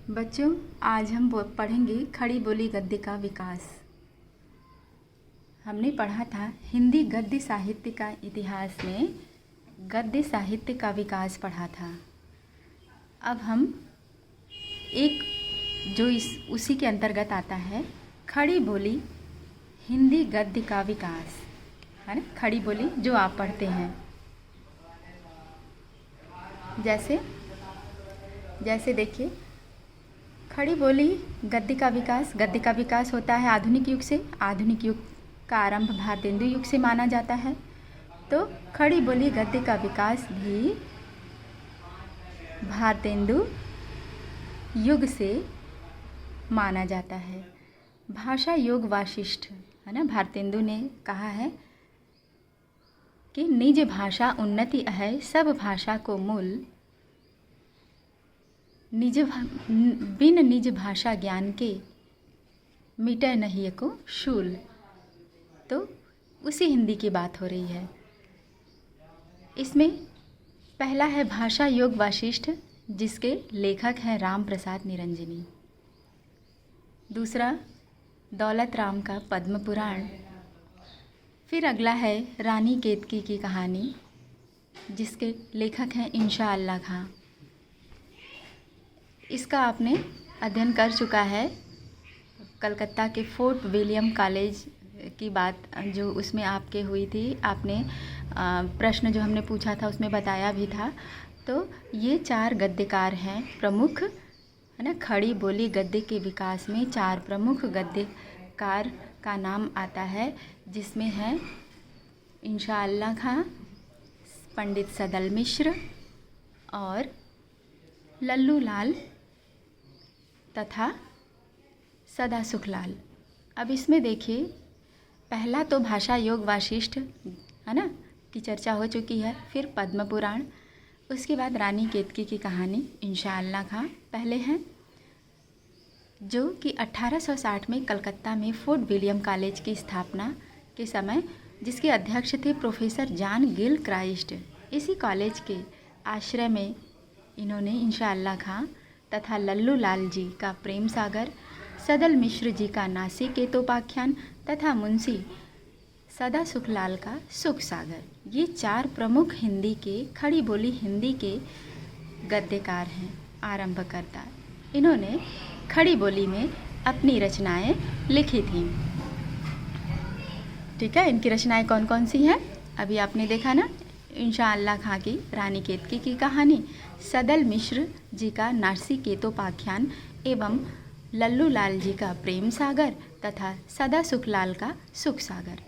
बच्चों, आज हम पढ़ेंगे खड़ी बोली गद्य का विकास। हमने पढ़ा था हिंदी गद्य साहित्य का इतिहास में गद्य साहित्य का विकास पढ़ा था। अब हम एक जो उसी के अंतर्गत आता है खड़ी बोली हिंदी गद्य का विकास, है ना। खड़ी बोली जो आप पढ़ते हैं, जैसे देखिए, खड़ी बोली गद्य का विकास होता है आधुनिक युग से। आधुनिक युग का आरंभ भारतेंदु युग से माना जाता है। तो खड़ी बोली गद्य का विकास भी भारतेंदु युग से माना जाता है। भाषा योग वाशिष्ठ, है ना। भारतेंदु ने कहा है कि निज भाषा उन्नति है, सब भाषा को मूल, बिन निज भाषा ज्ञान के मिटे नहीं को शूल। तो उसी हिंदी की बात हो रही है। इसमें पहला है भाषा योग वाशिष्ठ, जिसके लेखक हैं राम प्रसाद निरंजनी। दूसरा दौलत राम का पद्म पुराण। फिर अगला है रानी केतकी की कहानी, जिसके लेखक हैं इंशा अल्लाह खां। इसका आपने अध्ययन कर चुका है। कलकत्ता के फोर्ट विलियम कॉलेज की बात जो उसमें आपके हुई थी, आपने प्रश्न जो हमने पूछा था उसमें बताया भी था। तो ये 4 गद्यकार हैं प्रमुख, है ना। खड़ी बोली गद्य के विकास में 4 प्रमुख गद्यकार का नाम आता है, जिसमें है इंशा अल्लाह खां, पंडित सदल मिश्र और लल्लू लाल तथा सदा सुखलाल। अब इसमें देखिए, पहला तो भाषा योग वाशिष्ठ, है ना, की चर्चा हो चुकी है। फिर पद्म पुराण, उसके बाद रानी केतकी की कहानी इंशा अल्लाह खां पहले हैं, जो कि 1860 में कलकत्ता में फोर्ट विलियम कॉलेज की स्थापना के समय जिसके अध्यक्ष थे प्रोफेसर जॉन गिल क्राइस्ट। इसी कॉलेज के आश्रय में इन्होंने इंशा अल्लाह खां तथा लल्लू लाल जी का प्रेम सागर, सदल मिश्र जी का नासिकेतोपाख्यान तथा मुंशी सदा सुखलाल का सुख सागर, ये 4 प्रमुख हिंदी के खड़ी बोली हिंदी के गद्यकार हैं, आरंभकर्ता। इन्होंने खड़ी बोली में अपनी रचनाएं लिखी थीं। ठीक है, इनकी रचनाएं कौन कौन सी हैं अभी आपने देखा ना। इंशा अल्लाह खां की रानी केतकी की कहानी, सदल मिश्र जी का नासिकेतोपाख्यान एवं लल्लू लाल जी का प्रेम सागर तथा सदा सुखलाल का सुख सागर।